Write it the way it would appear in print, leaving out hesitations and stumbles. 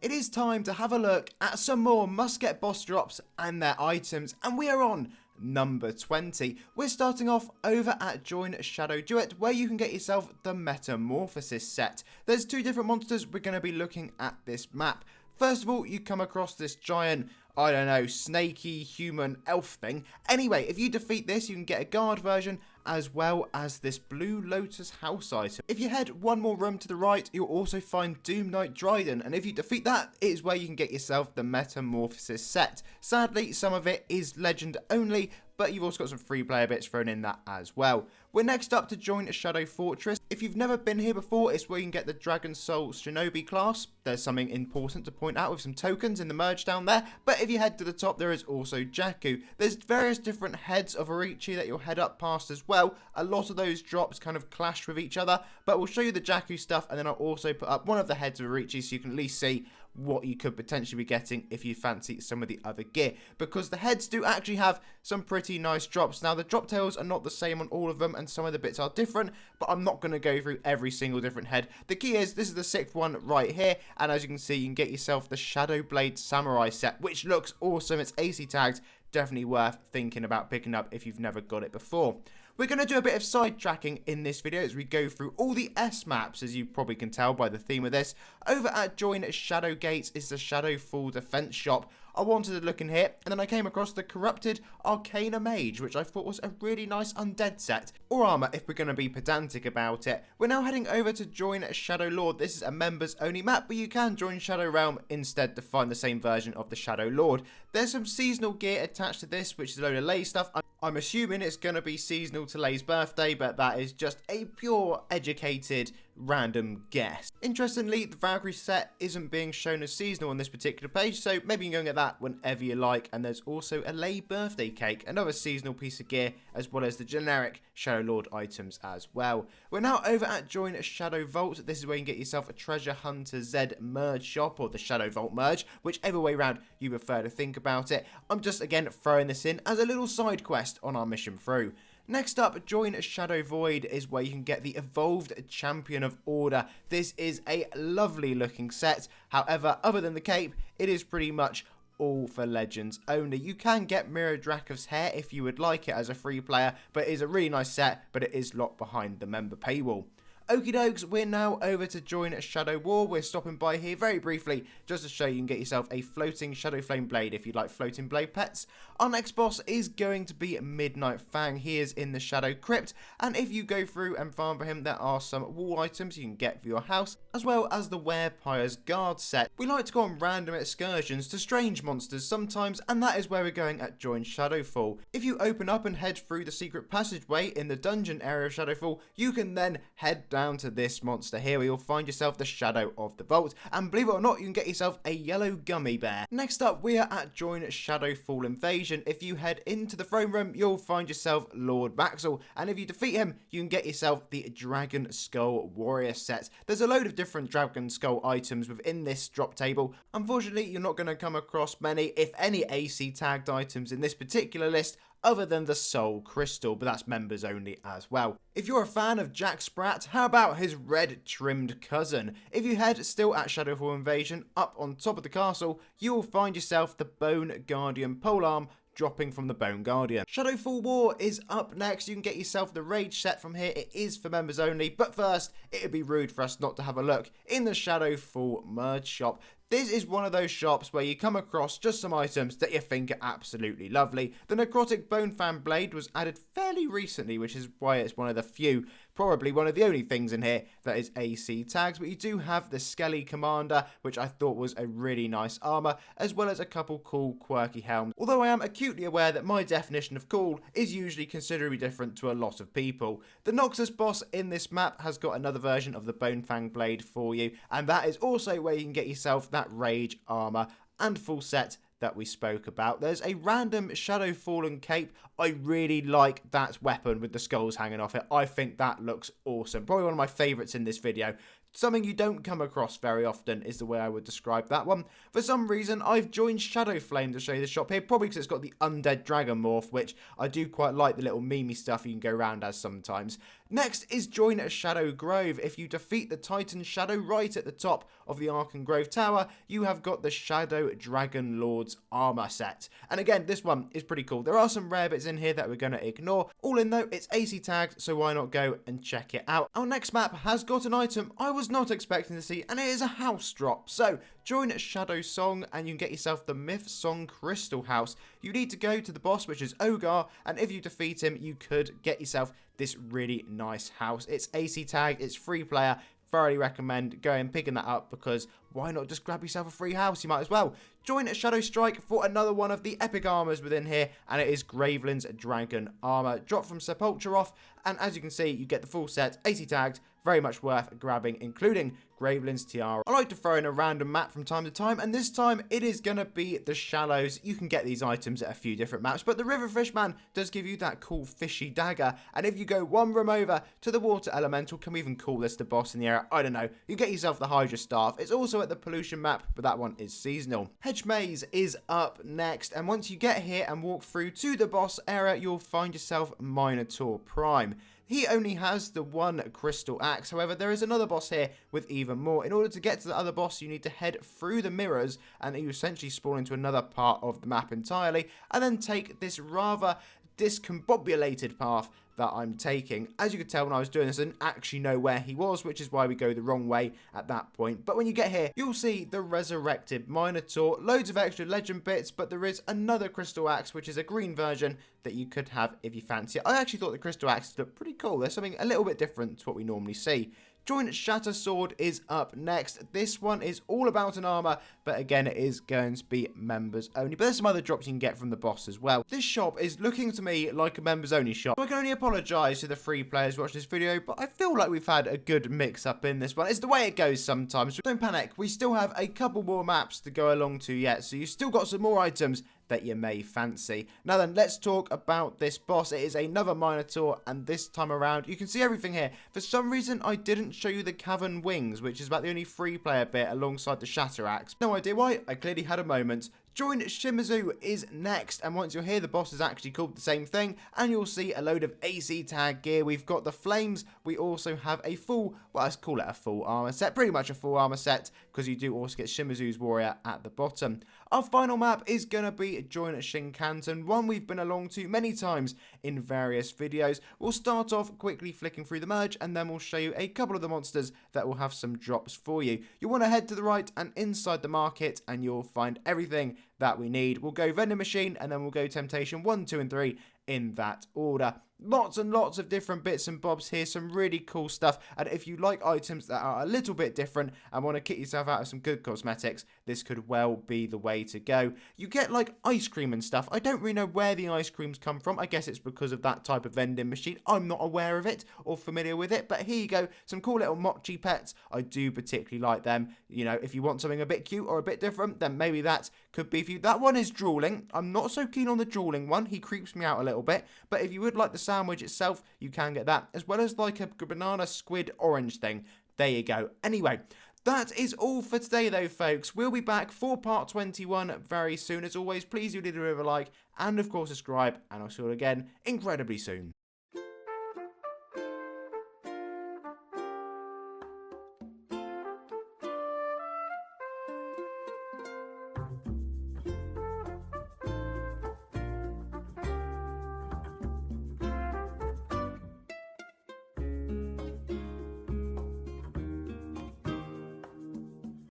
It is time to have a look at some more must-get boss drops and their items, and we are on number 20. We're starting off over at Join Shadowduat, where you can get yourself the Metamorphosis Set. There's two different monsters we're going to be looking at this map. First of all, you come across this giant, I don't know, snaky human elf thing. Anyway, if you defeat this, you can get a guard version as well as this Blue Lotus house item. If you head one more room to the right, you'll also find Doom Knight Dryden, and if you defeat that, it is where you can get yourself the Metamorphosis Set. Sadly, some of it is legend only, but you've also got some free player bits thrown in that as well. We're next up to join a Shadowfortress. If you've never been here before, it's where you can get the Dragon Soul Shinobi class. There's something important to point out with some tokens in the merge down there, but if you head to the top, there is also Jakku. There's various different heads of Orichi that you'll head up past as well. A lot of those drops kind of clash with each other, but we'll show you the Jakku stuff, and then I'll also put up one of the heads of Orichi so you can at least see what you could potentially be getting if you fancy some of the other gear, because the heads do actually have some pretty nice drops. Now, the drop tails are not the same on all of them, and some of the bits are different, but I'm not going to go through every single different head. The key is, this is the 6th one right here, and as you can see, you can get yourself the Shadowblade Samurai set, which looks awesome. It's AC tagged, definitely worth thinking about picking up if you've never got it before. We're going to do a bit of sidetracking in this video as we go through all the S maps, as you probably can tell by the theme of this. Over at Join Shadowgates is the Shadowfall defense shop. I wanted to look in here, and then I came across the Corrupted Arcana Mage, which I thought was a really nice undead set, or armor if we're going to be pedantic about it. We're now heading over to Join Shadowlord. This is a members only map, but you can join Shadow Realm instead to find the same version of the Shadowlord. There's some seasonal gear attached to this, which is a load of Lay stuff. I'm assuming it's going to be seasonal to Lay's birthday, but that is just a pure educated random guess. Interestingly, the Valkyrie set isn't being shown as seasonal on this particular page, so maybe you can go and get that whenever you like. And there's also a Lay birthday cake, another seasonal piece of gear, as well as the generic Shadowlord items as well. We're now over at Join Shadow Vault. This is where you can get yourself a Treasure Hunter Z merge shop, or the Shadow Vault merge, whichever way around you prefer to think about it. I'm just again throwing this in as a little side quest on our mission through. Next up, Join Shadowvoid is where you can get the Evolved Champion of Order. This is a lovely looking set. However, other than the cape, it is pretty much all for legends only. You can get Mirror Drakov's hair if you would like it as a free player, but it is a really nice set, but it is locked behind the member paywall. Okie dokes, we're now over to join Shadowwar. We're stopping by here very briefly just to show you can get yourself a floating Shadow Flame blade if you'd like floating blade pets. Our next boss is going to be Midnight Fang. He is in the shadowcrypt, and if you go through and farm for him, there are some wall items you can get for your house, as well as the Werepyre's guard set. We like to go on random excursions to strange monsters sometimes, and that is where we're going at Join Shadowfall. If you open up and head through the secret passageway in the dungeon area of Shadowfall, you can then head down to this monster here where you'll find yourself the Shadow of the Vault, and believe it or not, you can get yourself a yellow gummy bear. Next up, we are at Join Shadowfallinvasion. If you head into the throne room, you'll find yourself Lord Baxel, and if you defeat him, you can get yourself the Dragon Skull Warrior set. There's a load of different Dragon Skull items within this drop table. Unfortunately, you're not going to come across many, if any, AC tagged items in this particular list, other than the Soul Crystal, but that's members only as well. If you're a fan of Jack Sprat, how about his red trimmed cousin? If you head still at Shadowfallinvasion, up on top of the castle, you will find yourself the Bone Guardian Polearm dropping from the Bone Guardian. Shadowfallwar is up next. You can get yourself the Rage set from here. It is for members only, but first, it would be rude for us not to have a look in the Shadowfall merge shop. This is one of those shops where you come across just some items that you think are absolutely lovely. The Necrotic Bone Fan Blade was added fairly recently, which is why it's one of the few, probably one of the only things in here that is AC tags, but you do have the Skelly Commander, which I thought was a really nice armor, as well as a couple cool quirky helms. Although I am acutely aware that my definition of cool is usually considerably different to a lot of people. The Noxus boss in this map has got another version of the Bone Fang Blade for you, and that is also where you can get yourself that Rage armor and full set that we spoke about. There's a random Shadow Fallen cape. I really like that weapon with the skulls hanging off it. I think that looks awesome. Probably one of my favourites in this video. Something you don't come across very often is the way I would describe that one. For some reason, I've joined Shadowflame to show you the shop here, probably because it's got the Undead Dragon Morph, which I do quite like, the little memey stuff you can go around as sometimes. Next is join Shadowgrove. If you defeat the Titan Shadow right at the top of the Archon Grove Tower, you have got the Shadow Dragon Lord's armor set. And again, this one is pretty cool. There are some rare bits in here that we're going to ignore. All in though, it's AC tagged, so why not go and check it out. Our next map has got an item I was not expecting to see, and it is a house drop. So join Shadowsong and you can get yourself the Mythsong Crystal House. You need to go to the boss, which is Ogar, and if you defeat him, you could get yourself this really nice house. It's AC tagged, it's free player. Thoroughly recommend going and picking that up, because why not just grab yourself a free house? You might as well. Join Shadowstrike for another one of the epic armors within here, and it is Gravelyn's Dragon Armor. Drop from Sepulchre, and as you can see, you get the full set, AC tagged, very much worth grabbing, including Gravelyn's Tiara. I like to throw in a random map from time to time, and this time it is going to be the Shallows. You can get these items at a few different maps, but the Riverfish Man does give you that cool fishy dagger, and if you go one room over to the Water Elemental, can we even call this the boss in the area? I don't know. You get yourself the Hydra Staff. It's also at the Pollution map, but that one is seasonal. Hedgemaze is up next, and once you get here and walk through to the boss area, you'll find yourself Minotaur Prime. He only has the one crystal axe. However, there is another boss here with even more. In order to get to the other boss, you need to head through the mirrors, and you essentially spawn into another part of the map entirely, and then take this rather discombobulated path that I'm taking. As you could tell when I was doing this, I didn't actually know where he was, which is why we go the wrong way at that point. But when you get here, you'll see the resurrected Minotaur, loads of extra legend bits, but there is another crystal axe, which is a green version that you could have if you fancy it. I actually thought the crystal axes looked pretty cool. There's something a little bit different to what we normally see. Join Shattersword is up next. This one is all about an armor, but again, it is going to be members only. But there's some other drops you can get from the boss as well. This shop is looking to me like a members only shop. So I can only apologise to the free players watching this video, but I feel like we've had a good mix up in this one. It's the way it goes sometimes. So don't panic. We still have a couple more maps to go along to yet, so you've still got some more items that you may fancy. Now then, let's talk about this boss. It is another Minotaur, and this time around, you can see everything here. For some reason, I didn't show you the Cavern Wings, which is about the only free player bit alongside the Shatter Axe. No idea why, I clearly had a moment. Join Shimazu is next, and once you're here, the boss is actually called the same thing, and you'll see a load of AC tag gear. We've got the flames. We also have a full, well, let's call it a full armor set, pretty much a full armor set, because you do also get Shimazu's warrior at the bottom. Our final map is going to be Join Shinkanton, one we've been along to many times in various videos. We'll start off quickly flicking through the merge, and then we'll show you a couple of the monsters that will have some drops for you. You'll want to head to the right and inside the market, and you'll find everything that we need. We'll go vending machine, and then we'll go temptation 1, 2, and 3 in that order. Lots and lots of different bits and bobs here, some really cool stuff, and if you like items that are a little bit different and want to kit yourself out of some good cosmetics, this could well be the way to go. You get like ice cream and stuff. I don't really know where the ice creams come from. I guess it's because of that type of vending machine. I'm not aware of it or familiar with it, but here you go, some cool little mochi pets. I do particularly like them. You know, if you want something a bit cute or a bit different, then maybe that could be for you. That one is drooling. I'm not so keen on the drooling one. He creeps me out a little bit, but if you would like the sandwich itself, you can get that, as well as like a banana squid orange thing. There you go. Anyway, that is all for today though, folks. We'll be back for part 21 very soon. As always, please do leave a like, and of course subscribe, and I'll see you all again incredibly soon.